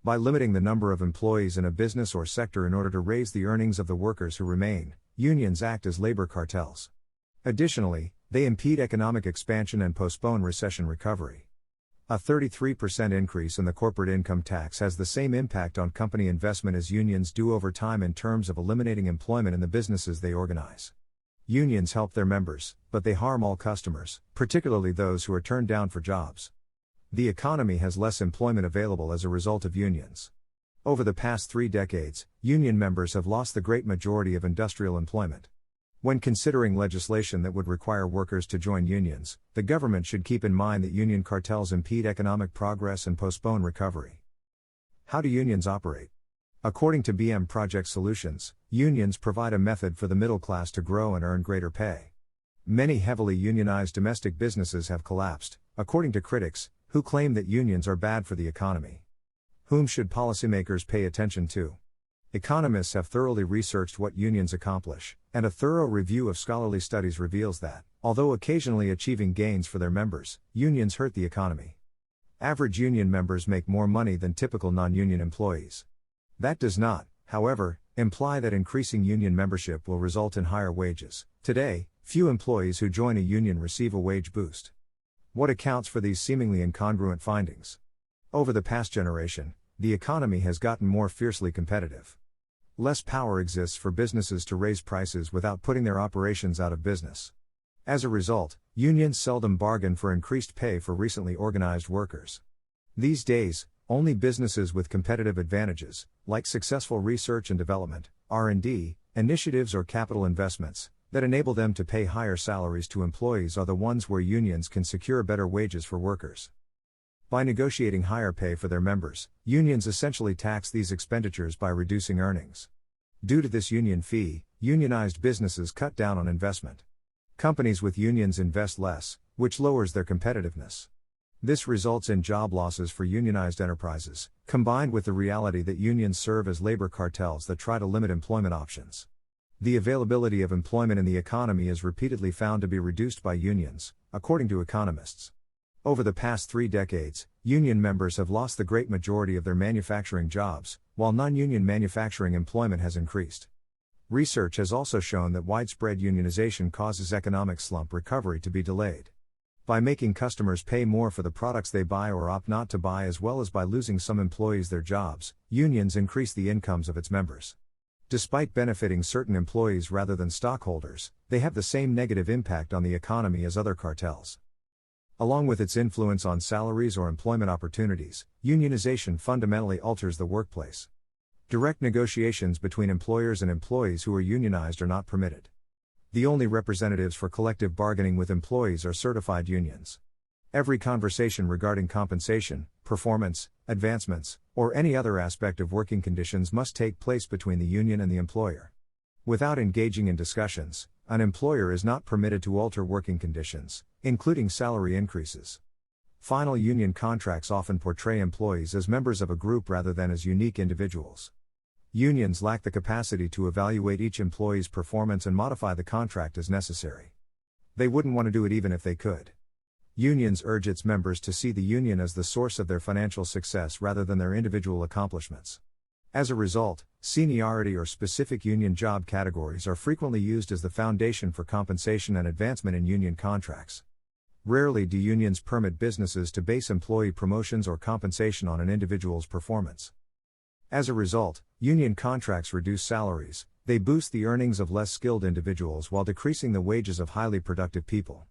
By limiting the number of employees in a business or sector in order to raise the earnings of the workers who remain, unions act as labor cartels. Additionally, they impede economic expansion and postpone recession recovery. A 33% increase in the corporate income tax has the same impact on company investment as unions do over time in terms of eliminating employment in the businesses they organize. Unions help their members, but they harm all customers, particularly those who are turned down for jobs. The economy has less employment available as a result of unions. Over the past 3 decades, union members have lost the great majority of industrial employment. When considering legislation that would require workers to join unions, the government should keep in mind that union cartels impede economic progress and postpone recovery. How do unions operate? According to BM Project Solutions, unions provide a method for the middle class to grow and earn greater pay. Many heavily unionized domestic businesses have collapsed, according to critics, who claim that unions are bad for the economy. Whom should policymakers pay attention to? Economists have thoroughly researched what unions accomplish, and a thorough review of scholarly studies reveals that, although occasionally achieving gains for their members, unions hurt the economy. Average union members make more money than typical non-union employees. That does not, however, imply that increasing union membership will result in higher wages. Today, few employees who join a union receive a wage boost. What accounts for these seemingly incongruent findings? Over the past generation, the economy has gotten more fiercely competitive. Less power exists for businesses to raise prices without putting their operations out of business. As a result, unions seldom bargain for increased pay for recently organized workers. These days, only businesses with competitive advantages, like successful research and development, R&D, initiatives or capital investments, that enable them to pay higher salaries to employees are the ones where unions can secure better wages for workers. By negotiating higher pay for their members, unions essentially tax these expenditures by reducing earnings. Due to this union fee, unionized businesses cut down on investment. Companies with unions invest less, which lowers their competitiveness. This results in job losses for unionized enterprises, combined with the reality that unions serve as labor cartels that try to limit employment options. The availability of employment in the economy is repeatedly found to be reduced by unions, according to economists. Over the past 3 decades, union members have lost the great majority of their manufacturing jobs, while non-union manufacturing employment has increased. Research has also shown that widespread unionization causes economic slump recovery to be delayed. By making customers pay more for the products they buy or opt not to buy, as well as by losing some employees their jobs, unions increase the incomes of its members. Despite benefiting certain employees rather than stockholders, they have the same negative impact on the economy as other cartels. Along with its influence on salaries or employment opportunities, unionization fundamentally alters the workplace. Direct negotiations between employers and employees who are unionized are not permitted. The only representatives for collective bargaining with employees are certified unions. Every conversation regarding compensation, performance, advancements, or any other aspect of working conditions must take place between the union and the employer. Without engaging in discussions, an employer is not permitted to alter working conditions, including salary increases. Final union contracts often portray employees as members of a group rather than as unique individuals. Unions lack the capacity to evaluate each employee's performance and modify the contract as necessary. They wouldn't want to do it even if they could. Unions urge its members to see the union as the source of their financial success rather than their individual accomplishments. As a result, seniority or specific union job categories are frequently used as the foundation for compensation and advancement in union contracts. Rarely do unions permit businesses to base employee promotions or compensation on an individual's performance. As a result, union contracts reduce salaries, they boost the earnings of less skilled individuals while decreasing the wages of highly productive people.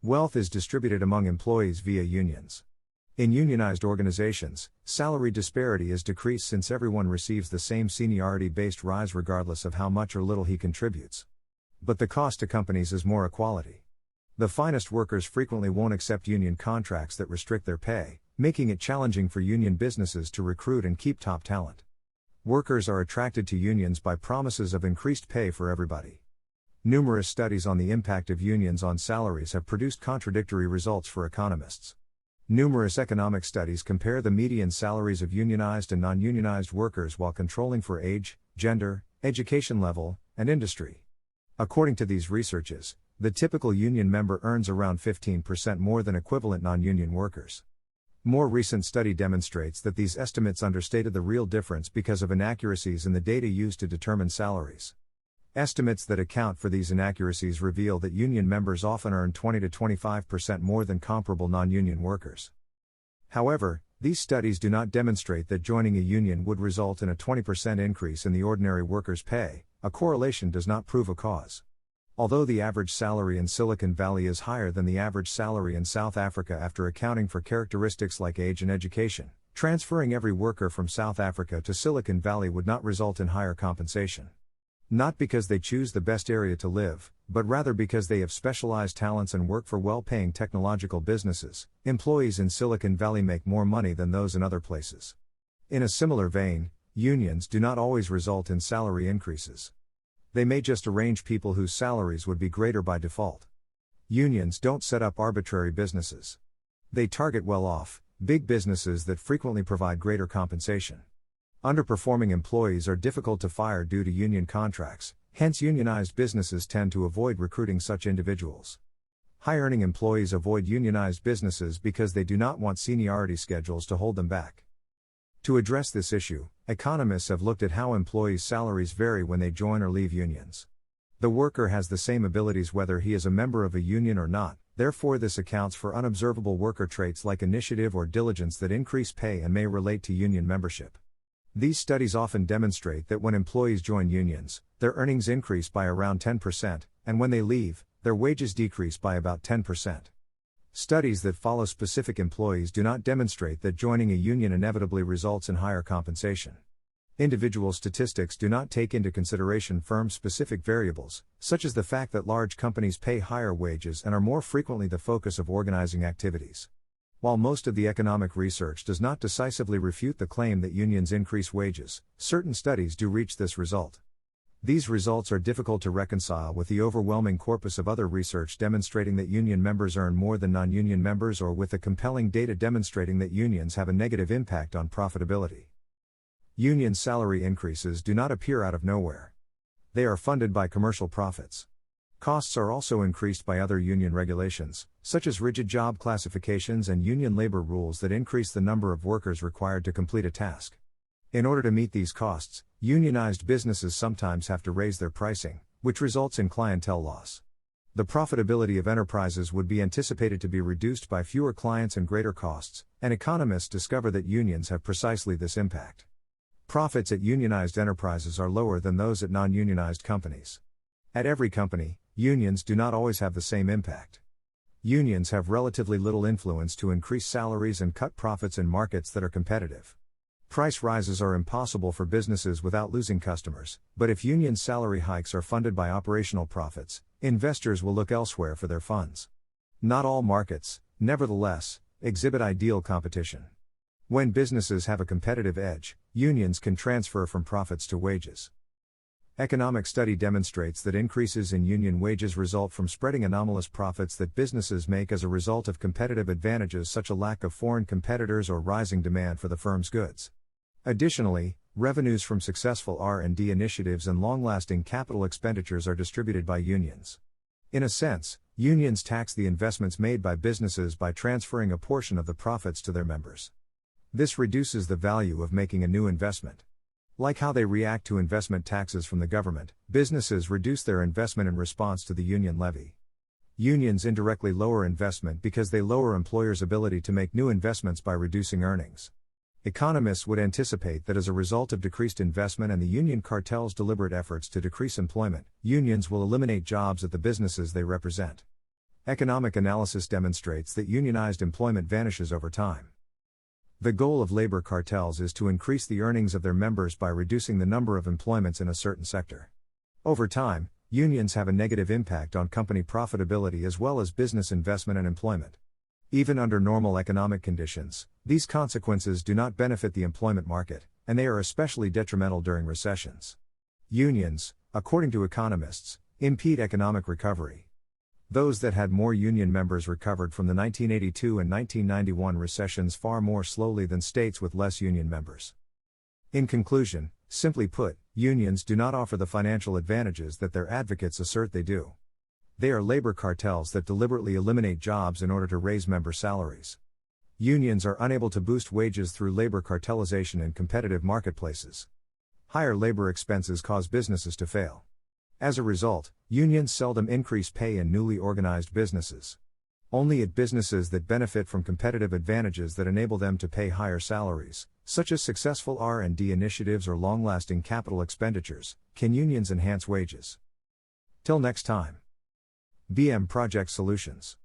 Wealth is distributed among employees via unions. In unionized organizations, salary disparity is decreased since everyone receives the same seniority-based rise regardless of how much or little he contributes. But the cost to companies is more equality. The finest workers frequently won't accept union contracts that restrict their pay, making it challenging for union businesses to recruit and keep top talent. Workers are attracted to unions by promises of increased pay for everybody. Numerous studies on the impact of unions on salaries have produced contradictory results for economists. Numerous economic studies compare the median salaries of unionized and non-unionized workers while controlling for age, gender, education level, and industry. According to these researches, the typical union member earns around 15% more than equivalent non-union workers. More recent study demonstrates that these estimates understated the real difference because of inaccuracies in the data used to determine salaries. Estimates that account for these inaccuracies reveal that union members often earn 20 to 25% more than comparable non-union workers. However, these studies do not demonstrate that joining a union would result in a 20% increase in the ordinary worker's pay. A correlation does not prove a cause. Although the average salary in Silicon Valley is higher than the average salary in South Africa after accounting for characteristics like age and education, transferring every worker from South Africa to Silicon Valley would not result in higher compensation. Not because they choose the best area to live, but rather because they have specialized talents and work for well-paying technological businesses. Employees in Silicon Valley make more money than those in other places. In a similar vein, unions do not always result in salary increases. They may just arrange people whose salaries would be greater by default. Unions don't set up arbitrary businesses. They target well-off, big businesses that frequently provide greater compensation. Underperforming employees are difficult to fire due to union contracts, hence unionized businesses tend to avoid recruiting such individuals. High-earning employees avoid unionized businesses because they do not want seniority schedules to hold them back. To address this issue, economists have looked at how employees' salaries vary when they join or leave unions. The worker has the same abilities whether he is a member of a union or not, therefore this accounts for unobservable worker traits like initiative or diligence that increase pay and may relate to union membership. These studies often demonstrate that when employees join unions, their earnings increase by around 10%, and when they leave, their wages decrease by about 10%. Studies that follow specific employees do not demonstrate that joining a union inevitably results in higher compensation. Individual statistics do not take into consideration firm-specific variables, such as the fact that large companies pay higher wages and are more frequently the focus of organizing activities. While most of the economic research does not decisively refute the claim that unions increase wages, certain studies do reach this result. These results are difficult to reconcile with the overwhelming corpus of other research demonstrating that union members earn more than non-union members or with the compelling data demonstrating that unions have a negative impact on profitability. Union salary increases do not appear out of nowhere. They are funded by commercial profits. Costs are also increased by other union regulations, such as rigid job classifications and union labor rules that increase the number of workers required to complete a task. In order to meet these costs, unionized businesses sometimes have to raise their pricing, which results in clientele loss. The profitability of enterprises would be anticipated to be reduced by fewer clients and greater costs, and economists discover that unions have precisely this impact. Profits at unionized enterprises are lower than those at non-unionized companies. At every company, unions do not always have the same impact. Unions have relatively little influence to increase salaries and cut profits in markets that are competitive. Price rises are impossible for businesses without losing customers, but if union salary hikes are funded by operational profits, investors will look elsewhere for their funds. Not all markets, nevertheless, exhibit ideal competition. When businesses have a competitive edge, unions can transfer from profits to wages. Economic study demonstrates that increases in union wages result from spreading anomalous profits that businesses make as a result of competitive advantages such as a lack of foreign competitors or rising demand for the firm's goods. Additionally, revenues from successful R&D initiatives and long-lasting capital expenditures are distributed by unions. In a sense, unions tax the investments made by businesses by transferring a portion of the profits to their members. This reduces the value of making a new investment. Like how they react to investment taxes from the government, businesses reduce their investment in response to the union levy. Unions indirectly lower investment because they lower employers' ability to make new investments by reducing earnings. Economists would anticipate that as a result of decreased investment and the union cartel's deliberate efforts to decrease employment, unions will eliminate jobs at the businesses they represent. Economic analysis demonstrates that unionized employment vanishes over time. The goal of labor cartels is to increase the earnings of their members by reducing the number of employments in a certain sector. Over time, unions have a negative impact on company profitability as well as business investment and employment. Even under normal economic conditions, these consequences do not benefit the employment market, and they are especially detrimental during recessions. Unions, according to economists, impede economic recovery. Those that had more union members recovered from the 1982 and 1991 recessions far more slowly than states with less union members. In conclusion, simply put, unions do not offer the financial advantages that their advocates assert they do. They are labor cartels that deliberately eliminate jobs in order to raise member salaries. Unions are unable to boost wages through labor cartelization in competitive marketplaces. Higher labor expenses cause businesses to fail. As a result, unions seldom increase pay in newly organized businesses. Only at businesses that benefit from competitive advantages that enable them to pay higher salaries, such as successful R&D initiatives or long-lasting capital expenditures, can unions enhance wages. Till next time. BM Project Solutions.